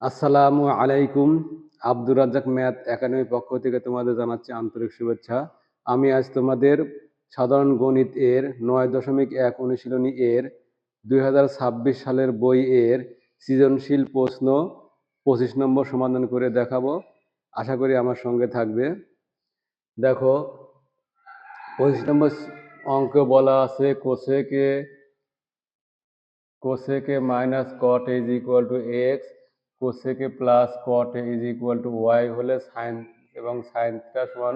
আসসালামু আলাইকুম। আব্দুর রাজ্জাক ম্যাথ একাডেমির পক্ষ থেকে তোমাদের জানাচ্ছি আন্তরিক শুভেচ্ছা। আমি আজ তোমাদের সাধারণ গণিত এর ৯.১ অনুশীলনী এর ২০২৬ সালের বই এর সৃজনশীল প্রশ্ন ২৫ নম্বর সমাধান করে দেখাবো। আশা করি আমার সঙ্গে থাকবে। দেখো, ২৫ নম্বর অঙ্ক বলা আছে cosec A minus cot A is equal to x, cosec A plus cot A is equal to y হলে সাইন এবং সাইন থিটা সমান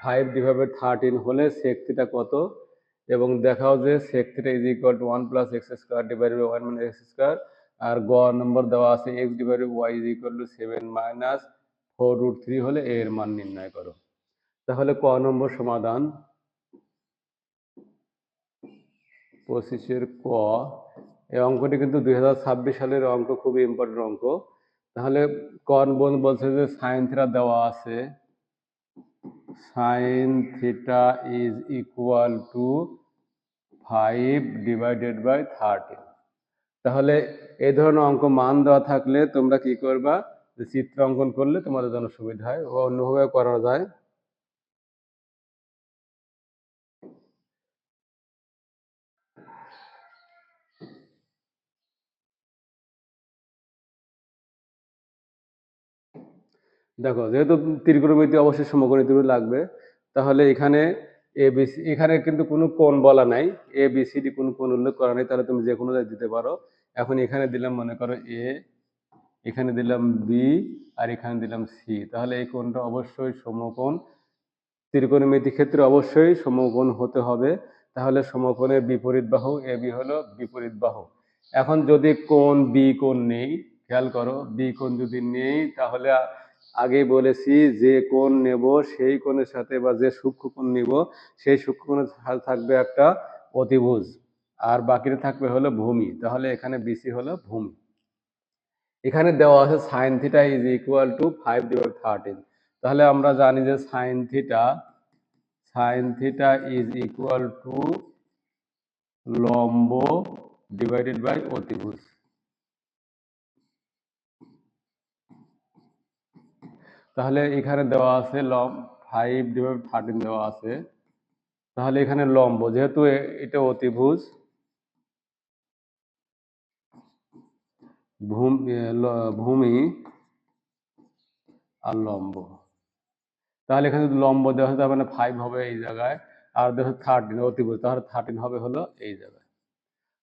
5/13 হলে সেক থিটা কত, এবং দেখাও যে sec theta is equal to 1 plus x square divided by 1 মানে x square. আর গ নম্বর দেওয়া আছে x divided y is equal to 7 minus 4√3 হলে এ এর মান নির্ণয় করো। তাহলে ক নম্বর সমাধান 25-এর ক। এই অঙ্কটি কিন্তু 2026 সালের অঙ্ক, খুবই ইম্পর্টেন্ট অঙ্ক। তাহলে কন বোন বলছে যে সাইন থিটা দেওয়া আছে, sine theta is equal two 5/13। তাহলে এই ধরনের অঙ্ক মান দেওয়া থাকলে তোমরা কি করবা, যে চিত্র অঙ্কন করলে তোমাদের জন্য সুবিধা হয় ও অন্যভাবে করা যায়। দেখো, যেহেতু ত্রিকোণমিতি অবশ্যই সমকোণী ত্রিভুজ লাগবে, তাহলে এখানে এবিসি, এখানে কিন্তু কোনো কোণ বলা নাই, এ বি সি ডি কোনো কোণ উল্লেখ করা নেই, তাহলে তুমি যে কোনো দিতে পারো। এখন এখানে দিলাম মনে করো এ, এখানে দিলাম বি, আর এখানে দিলাম সি, তাহলে এই কোণটা অবশ্যই সমকোণ। ত্রিকোণমিতি ক্ষেত্রে অবশ্যই সমকোণ হতে হবে। তাহলে সমকোণের বিপরীত বাহু এ বি হলো বিপরীত বাহু। এখন যদি কোণ বি কোণ নেই, খেয়াল করো, বি কোণ যদি নেই তাহলে আগেই বলেছি যে কোণ নেব সেই কোণের সাথে, বা যে সূক্ষ্ম কোণ নিব সেই সূক্ষ্ম কোণের সাথে থাকবে একটা অতিভুজ, আর বাকিটা থাকবে হলো ভূমি। তাহলে এখানে বিসি হলো ভূমি। এখানে দেওয়া আছে sine theta is equal two 5/13। তাহলে আমরা জানি যে sine theta is equal two লম্ব ডিভাইডেড বাই অতিভুজ। তাহলে এখানে দেওয়া আছে 5/13 দেওয়া আছে। তাহলে এখানে লম্ব, যেহেতু এটা অতিভুজ, ভূমি আর লম্ব, তাহলে এখানে যদি লম্ব দেওয়া হয় তার মানে 5 হবে এই জায়গায়, আর দেওয়া 13 অতিভুজ, তাহলে 13 হবে হলো এই জায়গায়।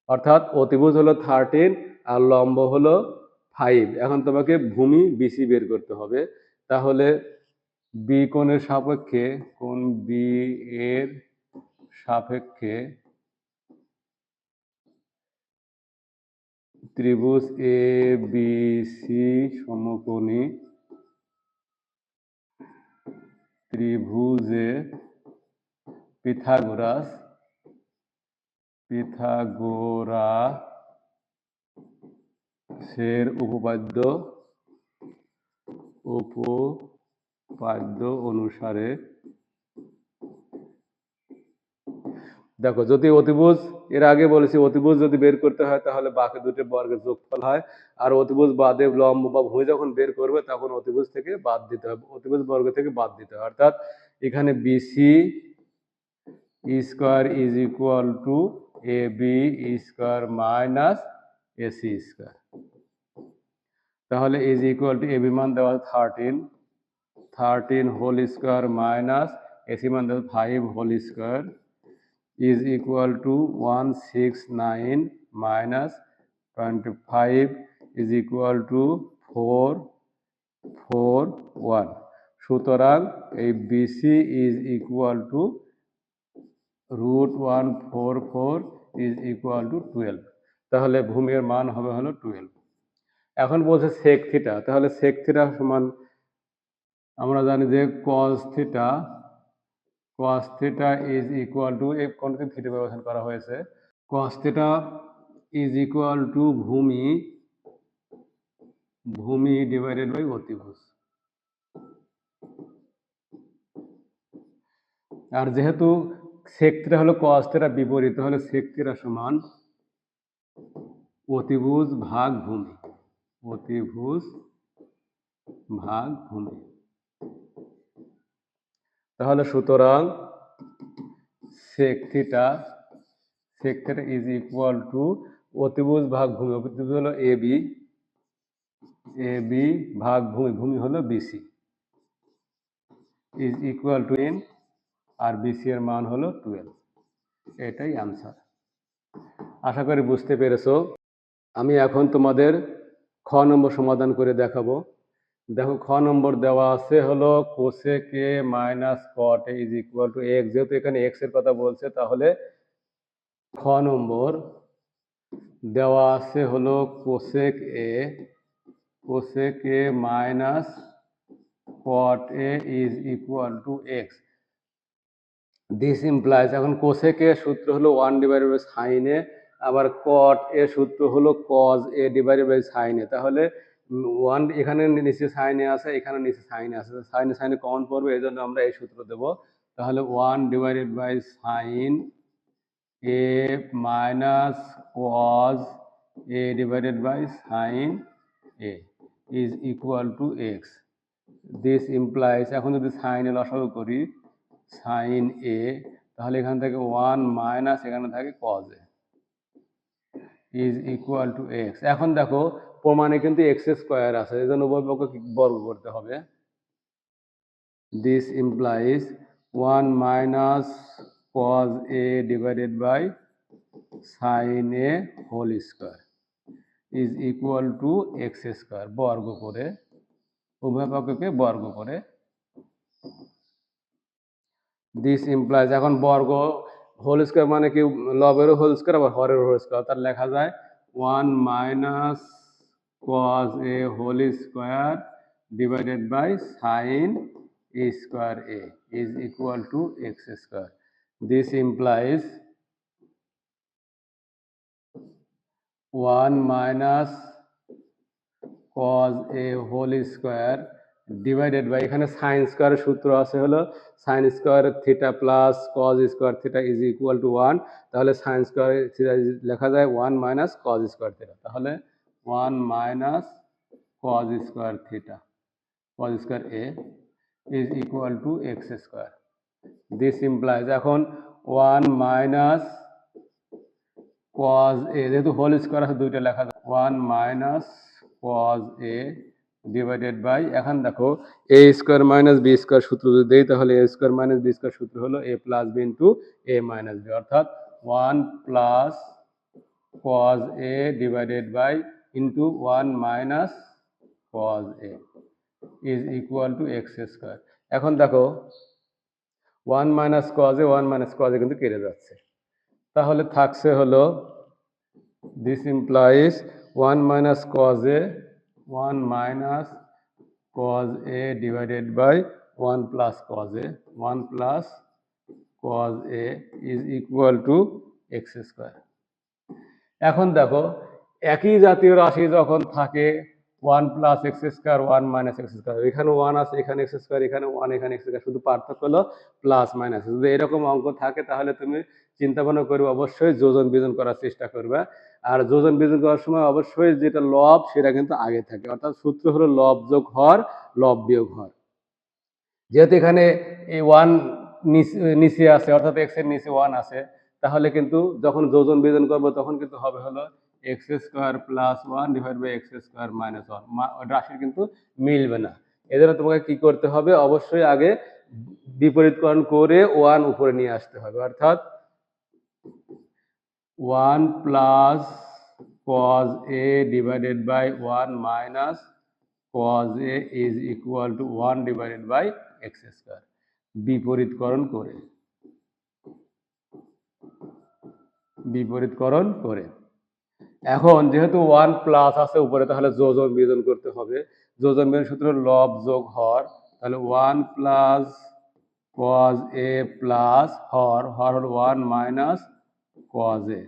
অর্থাৎ অতিভুজ হলো 13 আর লম্ব হলো 5। এখন তোমাকে ভূমি বিসি বের করতে হবে। তাহলে বি কোণের সাপেক্ষে, কোণ বি এর সাপেক্ষে ত্রিভুজ এ বি সি সমকোণী ত্রিভুজে পিথাগোরাসের উপপাদ্য অনুসারে, দেখো, যদি অতিভুজ, এর আগে বলেছি অতিভুজ যদি বের করতে হয় তাহলে বাকি দুটি বর্গের যোগফল হয়, আর অতিভুজ বাদে লম্ব বা ভূমি যখন বের করবে তখন অতিভুজ থেকে বাদ দিতে হবে, অতিভুজ বর্গ থেকে বাদ দিতে হবে। অর্থাৎ এখানে BC square is equal to A B square minus AC square. তাহলে is equal to A B মান দেওয়া 13 হোল স্কোয়ার মাইনাস এসি মান দেওয়া 5 whole square is equal to 169 minus 25 is equal to 441। সুতরাং এই BC is equal to √144 is equal to 12। তাহলে ভূমির মান হবে হলো 12। এখন বলছে সেক থিটা, তাহলে সেক থিটা সমান আমরা জানি যে cos theta is equal two, এই কোণটি থিটা ব্যবহার করা হয়েছে, cos theta is equal two ভূমি ডিভাইডেড বাই অতিভুজ। আর যেহেতু সেক থিটা হলো cos থিটা বিপরীত, তাহলে সেক থিটা সমান অতিভুজ ভাগ ভূমি। অতিভুজ ভাগ ভূমি। তাহলে সুতরাং sec theta is equal to অতিভুজ ভাগ ভূমি, অতিভুজ হলো এবি ভাগ ভূমি হলো BC is equal to in, আর বিসি এর মান হলো 12। এটাই আনসার। আশা করি বুঝতে পেরেছো। আমি এখন তোমাদের খ নম্বর সমাধান করে দেখাবো। দেখো খ নম্বর দেওয়া আছে হলো cosec A minus cot A is equal to x. যেহেতু এখানে এক্স এর কথা বলছে, তাহলে খ নম্বর দেওয়া আছে হলো cosec A minus cot A is equal to x. This implies, এখন কোসেক এর সূত্র হলো 1/sin এ, আবার কট এর সূত্র হলো cos a/sin এ। তাহলে 1 এখানে নিচে সাইন এ আছে, এখানে নিচে সাইন এ আছে, সাইনে কমন পড়বে, এই জন্য আমরা এই সূত্র দেব। তাহলে 1/sin a minus cos a/sin a is equal to x. This implies, এখন যদি সাইন এ লসাগু করি সাইন এ, তাহলে এখান থেকে 1 মাইনাস এখানে থাকে cos a is equal to x. এখন দেখো প্রমাণে কিন্তু এক্স স্কোয়ার আছে, এই জন্য উভয় পক্ষকে বর্গ করতে হবে। This implies 1 minus cos a divided by sine A whole square is equal to x square, বর্গ করে, উভয় পক্ষকে বর্গ করে। দিস ইমপ্লাইজ, এখন বর্গ হোল স্কোয়ার মানে কি, লবেরও হোল স্কোয়ার আবার হরেরও হোল স্কোয়ার, তার লেখা যায় 1 minus cos a whole square divided by sine a square a is equal to x square. This implies 1 minus cos a whole square divided by, এখানে sine স্কোয়ারের সূত্র আছে হলো sine square theta plus cos square theta is equal to 1। তাহলে sign square theta লেখা যায় 1 minus cos square theta, তাহলে 1 minus cos square theta cos square A is equal to x square. This implies, এখন 1 minus cos a, যেহেতু whole square আছে দুইটা লেখা যায় 1 minus cos a divided by, এখন দেখো a square minus B square সূত্র যদি দেই, তাহলে a square minus B square সূত্র হলো a plus B into a minus B, অর্থাৎ 1 plus cos a divided by into 1 minus cos a is equal to x square. এখন দেখো 1 minus cos a 1 minus cos a কিন্তু কেটে যাচ্ছে, তাহলে থাকছে হলো this implies 1 minus cos a 1 minus cos a divided by 1 plus cos a 1 plus cos a is equal to x square. এখন দেখো একই জাতীয় রাশি যখন থাকে 1 plus x square 1 minus x square, এখানে 1 আছে, এখানে এক্স স্কোয়ার, এখানে 1, এখানে এক্স স্কোয়ার, শুধু পার্থক্য হলো প্লাস মাইনাস। যদি এরকম অঙ্ক থাকে তাহলে তুমি চিন্তা ভাবনা করবে, অবশ্যই যোজন বিয়োজন করার চেষ্টা করবে। আর যোজন বিয়োজন করার সময় অবশ্যই যেটা লব সেটা কিন্তু আগে থাকে, অর্থাৎ সূত্র হলো লব যোগ হর, লব বিয়োগ হর। যেহেতু এখানে এই 1 নিচে আছে, অর্থাৎ এক্স এর নিচে 1 আছে, তাহলে কিন্তু যখন যোজন বিয়োজন করবো তখন কিন্তু হবে হলো x square plus 1 divide by x square minus 1, রাশির কিন্তু মিলবে না। এজন্য তোমাকে কি করতে হবে, অবশ্যই আগে বিপরীতকরণ করে 1 উপরে নিয়ে আসতে হবে, অর্থাৎ 1 plus cos a divided by 1 minus cos a is equal to 1 divided by x square, বিপরীতকরণ করে। এখন যেহেতু 1 প্লাস আছে উপরে, তাহলে যোজন বিয়োজন করতে হবে। যোজন বিয়োজন সূত্র লব যোগ হর, তাহলে 1 প্লাস cos a প্লাস হর হলো 1 minus cos a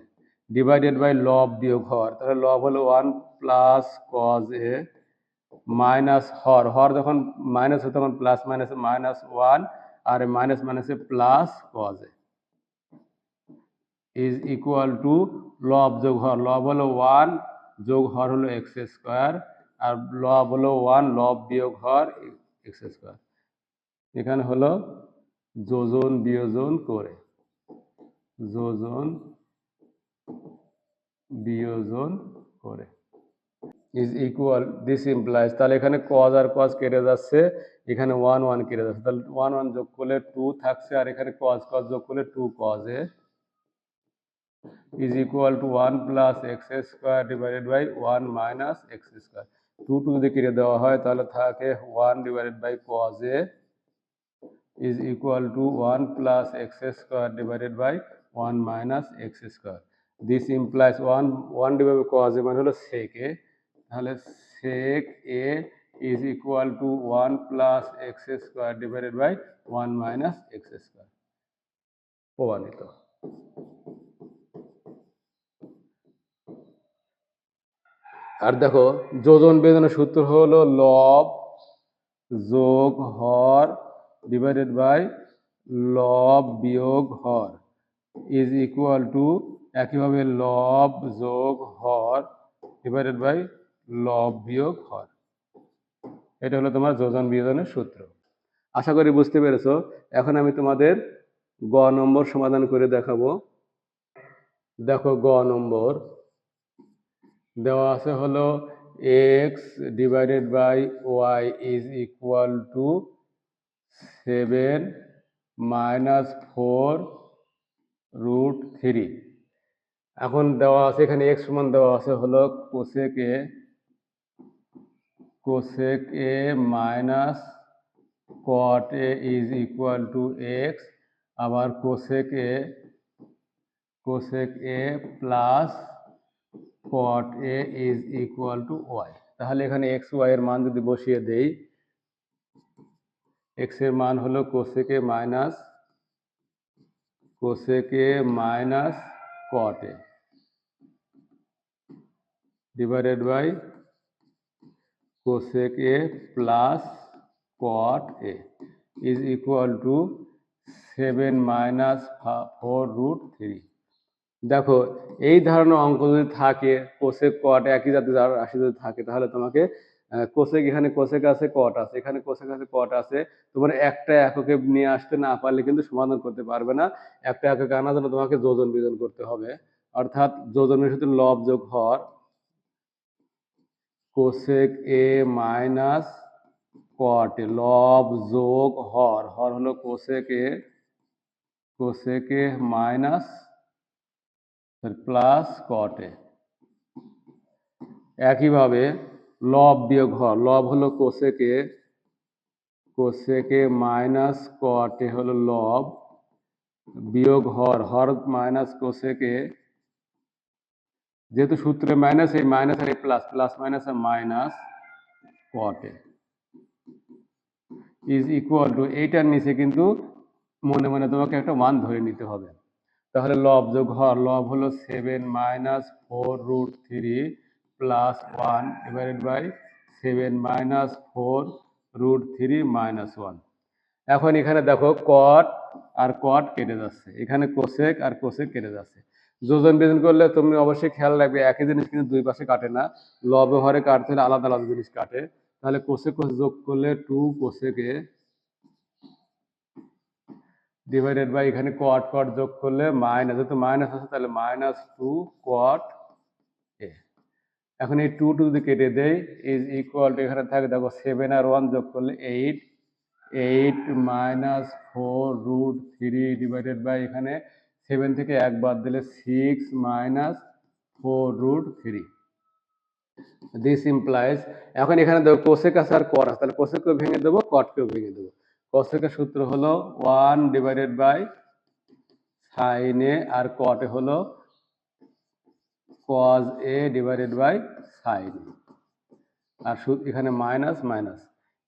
divided by লব বিয়োগ হর, তাহলে লব হলো 1 প্লাস cos a মাইনাস হর যখন মাইনাস হয় তখন প্লাস মাইনাস মাইনাস 1, আর মাইনাস মাইনাসে plus cos a is equal to লব যোগ হর, লব হলো 1 যোগ হর হলো এক্স স্কোয়ার আর লব হলো 1, লব বিয়োগ হর এক্স স্কোয়ার। এখানে হলো যোজন বিয়োজন করে, যোজন বিয়োজন করে ইজ ইকুয়াল, দিস ইমপ্লাইজ, তাহলে এখানে কজ আর কজ কেটে যাচ্ছে, এখানে 1 1 কেটে যাচ্ছে, তাহলে 1 1 যোগ করলে 2 থাকছে, আর এখানে কজ কজ যোগ করলে 2 cos A is equal to 1 plus x square divided by 1 minus x square. 2 যদি কেটে দেওয়া হয় তাহলে থাকে 1 divided by cos A is equal to 1 plus x square divided by 1 minus x square. This implies 1 divided by cos a মানে হলো sec a, তাহলে sec a is equal to 1 plus x square divided by 1 minus x square প্রমাণিত। আর দেখো যোজন বিয়োজনের সূত্র হলো লব যোগ হর ডিভাইডেড বাই লব বিয়োগ হর ইজ ইকুয়াল টু, একইভাবে লব যোগ হর ডিভাইডেড বাই লব বিয়োগ হর। এটা হলো তোমার যোজন বিয়োজনের সূত্র। আশা করি বুঝতে পেরেছো। এখন আমি তোমাদের গ নম্বর সমাধান করে দেখাবো। দেখো গ নম্বর দেওয়া আছে হলো x divided by y is equal to 7 minus 4 root 3। এখন দেওয়া আছে এখানে এক্স সমান দেওয়া আছে হলো cosec A minus cot A is equal to x, আবার cosec A plus cot A is equal to y. তাহলে এখানে এক্স ওয়াই এর মান যদি বসিয়ে দেই, এক্স এর মান হলো cosec A minus cot A divided by cosec A plus cot A is equal to 7 minus 4 root 3। দেখো এই ধরনের অঙ্ক যদি থাকে, কোসেক কট একই জাতীয় রাশি যদি থাকে, তাহলে তোমাকে কোসেক, এখানে কোসেক আছে কট আছে, এখানে কোসেক আছে কট আছে, তোমার একটা এককে নিয়ে আসতে না পারলে কিন্তু সমাধান করতে পারবে না। একটা একক আনার জন্য তোমাকে যোজন বিয়োজন করতে হবে, অর্থাৎ যোজনের সাথে লব যোগ হর কোসেক এ মাইনাস কট এ, লব যোগ হর, হর হলো cosec A minus plus cot A. একইভাবে লব বিয়োগ হর, লব হলো cosec A minus cot A হলো লব, বিয়োগ হর, হর মাইনাস কোসেক এ, যেহেতু সূত্রে মাইনাস, এই মাইনাস আর এই প্লাস, প্লাস মাইনাস আর minus cot A is equal to, এইটার নিচে কিন্তু মনে মনে তোমাকে একটা মান ধরে নিতে হবে। তাহলে লব যোগ হর, লব হলো 7 minus 4 root 3 plus 1 divided by 7 minus 4 root 3 minus 1। এখন এখানে দেখো কট আর কট কেটে যাচ্ছে, এখানে কোসেক আর কোসেক কেটে যাচ্ছে। যোজন বিয়োজন করলে তুমি অবশ্যই খেয়াল রাখবে একই জিনিস কিন্তু দুই পাশে কাটে না, লবে হরে কাটতে হলে আলাদা আলাদা জিনিস কাটে। তাহলে কোসেক কোসেক যোগ করলে 2 কোসেক এ ডিভাইডেড বাই, এখানে কট কট যোগ করলে মাইনাস, যেহেতু মাইনাস আছে তাহলে মাইনাস 2 কট এ। এখন এই 2 যদি কেটে দেই ইজ ইকুয়াল টু, এখানে থাকে দেখো 7 আর 1 যোগ করলে 8 মাইনাস 4 রুট 3 ডিভাইডেড বাই, এখানে 7 থেকে 1 বাদ দিলে 6 মাইনাস 4 রুট 3। দিস ইমপ্লাইজ, এখন এখানে দেখো কোসেক আছে আর কট আছে, তাহলে কোসেককেও ভেঙে দেবো, কটকেও ভেঙে দেবো। কোসেকের সূত্র হলো 1 ডিভাইডেড বাই সাইন এ, আর কট এ হলো cos A divided by sine A, আর এখানে minus minus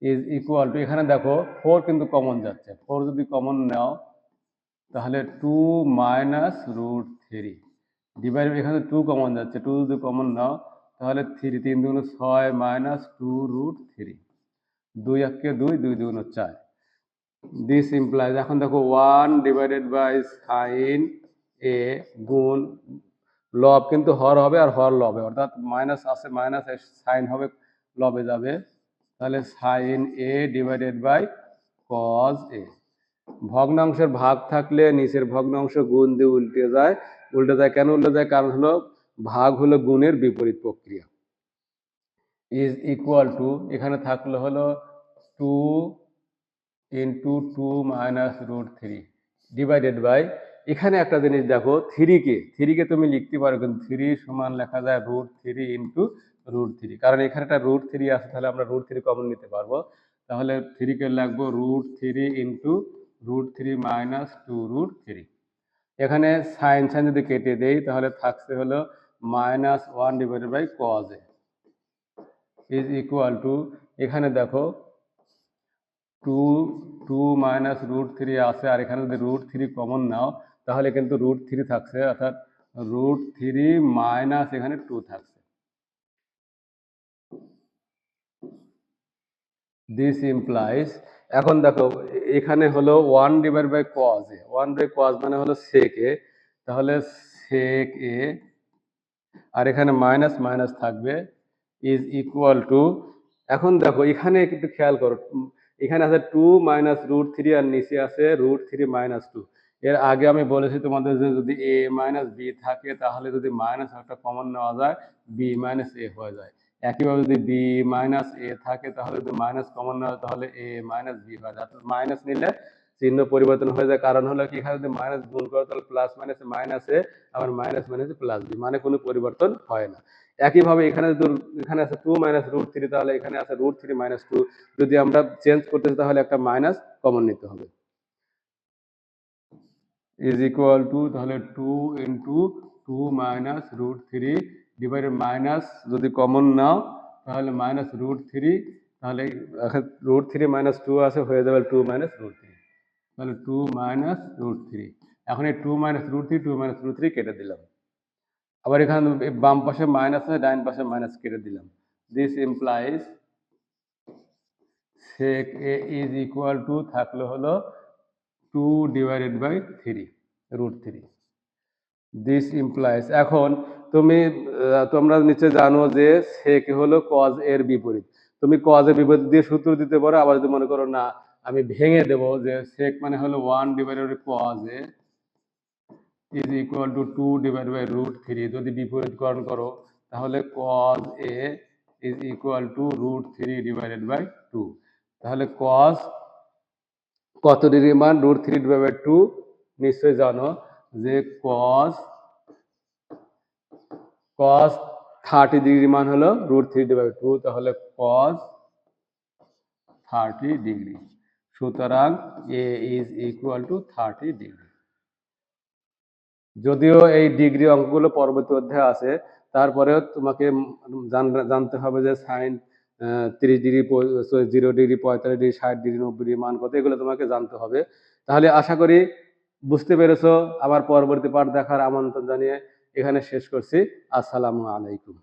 is equal to, এখানে দেখো 4 কিন্তু কমন যাচ্ছে, 4 যদি কমন নাও তাহলে 2 মাইনাস রুট 3 ডিভাইড, এখানে 2 কমন যাচ্ছে, 2 যদি কমন নাও তাহলে 3, 3 দুগুণ 6 মাইনাস 2 রুট 3, 2 একে 2, 2 দুগুণ 4। দিস ইমপ্লাইজ, এখন দেখো 1 ডিভাইডেড বাই সাইন এ গুণ লব কিন্তু হর হবে আর হর লবে, অর্থাৎ মাইনাস আছে মাইনাস সাইন হবে লবে যাবে, তাহলে sine A divided by cos A. ভগ্নাংশের ভাগ থাকলে নিচের ভগ্নাংশ গুণ দিয়ে উল্টে যায়। কেন উল্টে যায়? কারণ হলো ভাগ হলো গুণের বিপরীত প্রক্রিয়া। ইজ ইকুয়াল টু, এখানে থাকলো হলো 2 into 2 minus root 3 divided by, এখানে একটা জিনিস দেখো, 3 কে তুমি লিখতে পারো, কিন্তু 3 সমান লেখা যায় √3 ইন্টু √3, কারণ এখানে একটা √3 আছে, তাহলে আমরা √3 কমন নিতে পারবো। তাহলে 3 কে লিখবো √3 ইন্টু √3 মাইনাস 2√3। এখানে সাইন যদি কেটে দেই, তাহলে থাকছে হলো -1 divided by cos A is equal to, এখানে দেখো 2 মাইনাস √3 আছে, আর এখানে যদি √3 কমন নাও, তাহলে কিন্তু √3 থাকছে, অর্থাৎ √3 মাইনাস এখানে 2 থাকছে। দিস ইমপ্লাইজ, এখন দেখো এখানে হলো 1 divide by cos A, 1 by cos মানে হলো সেক এ, তাহলে সেক এ, আর এখানে মাইনাস মাইনাস থাকবে, ইজ ইকুয়াল টু, এখন দেখো এখানে একটু খেয়াল করো, এখানে আছে 2 মাইনাস √3 আর নিচে আছে √3 মাইনাস 2। এর আগে আমি বলেছি তোমাদের যে যদি a মাইনাস বি থাকে, তাহলে যদি মাইনাস একটা কমন নেওয়া যায় b মাইনাস এ হয়ে যায়। একইভাবে যদি b মাইনাস এ থাকে, তাহলে যদি মাইনাস কমন নেওয়া হয়, তাহলে a মাইনাস বি হয়ে যায়। মাইনাস নিলে চিহ্ন পরিবর্তন হয়ে যায়, কারণ হলো কি, এখানে যদি মাইনাস গুণ করো, তাহলে প্লাস মাইনাসে মাইনাসে, আবার মাইনাস মাইনাসে প্লাস বি, মানে কোনো পরিবর্তন হয় না। একইভাবে এখানে যদি, এখানে আছে 2 মাইনাস √3, তাহলে এখানে আছে √3 মাইনাস 2, যদি আমরা চেঞ্জ করতে চাই, তাহলে একটা মাইনাস কমন নিতে হবে। ইজ ইকুয়াল টু, তাহলে 2 ইন্টু 2 মাইনাস √3 ডিভাইডেড, মাইনাস যদি কমন নাও, তাহলে মাইনাস √3, তাহলে √3 মাইনাস 2 আছে, হয়ে যাবে 2 মাইনাস √3, তাহলে 2 মাইনাস √3। এখন এই 2 মাইনাস √3 2 মাইনাস √3 কেটে দিলাম, আবার এখানে বাম পাশে মাইনাস আছে, ডাইন পাশে মাইনাস কেটে দিলাম। This implies sec a is equal two থাকলো হলো 2 ডিভাইডেড বাই 3 √3। দিস ইমপ্লাইজ, এখন তোমরা নিচে জানো যে sec হলো cos এর বিপরীত। তুমি cos এর বিপরীত দিয়ে সূত্র দিতে পারো, আবার যদি মনে করো না আমি ভেঙে দেব, যে sec মানে হলো 1 divided by cos a is equal to 2 divide by √3, যদি বিপরীতকরণ করো, তাহলে cos a is equal to √3 divided by 2। তাহলে cos কত ডিগ্রি মান? √3 ডিভাইড বাই 2, নিশ্চয়ই জানো যে cos 30 ডিগ্রি মান হলো √3 ডিভাইড বাই 2, তাহলে cos 30 ডিগ্রি। সুতরাং a is equal two 30 degree. যদিও এই ডিগ্রি অঙ্কগুলো পরবর্তী অধ্যায়ে আছে, তারপরেও তোমাকে জানতে হবে যে sine 30 degree, 0 degree, 45 degree, 60 degree, 90 degree মান কত, এগুলো তোমাকে জানতে হবে। তাহলে আশা করি বুঝতে পেরেছো। আবার পরবর্তী পাঠ দেখার আমন্ত্রণ জানিয়ে এখানে শেষ করছি। আসসালামু আলাইকুম।